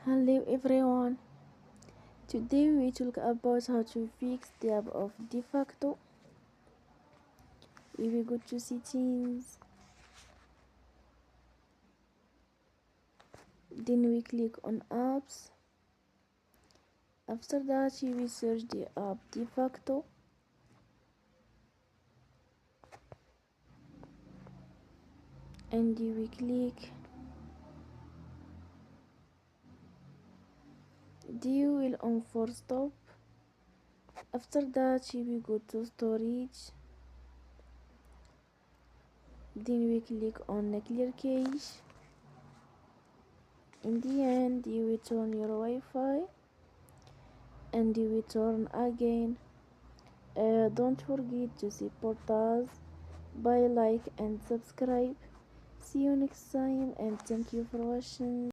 Hello everyone. Today we talk about how to fix the app of DeFacto. We will go to settings, then we click on apps. After that we will search the app DeFacto, and we click the wheel on for stop. After that we will go to storage, then we click on clear cache. In the end you will turn your Wi-Fi and you will turn again. Don't forget to support us by like and subscribe. See you next time and thank you for watching.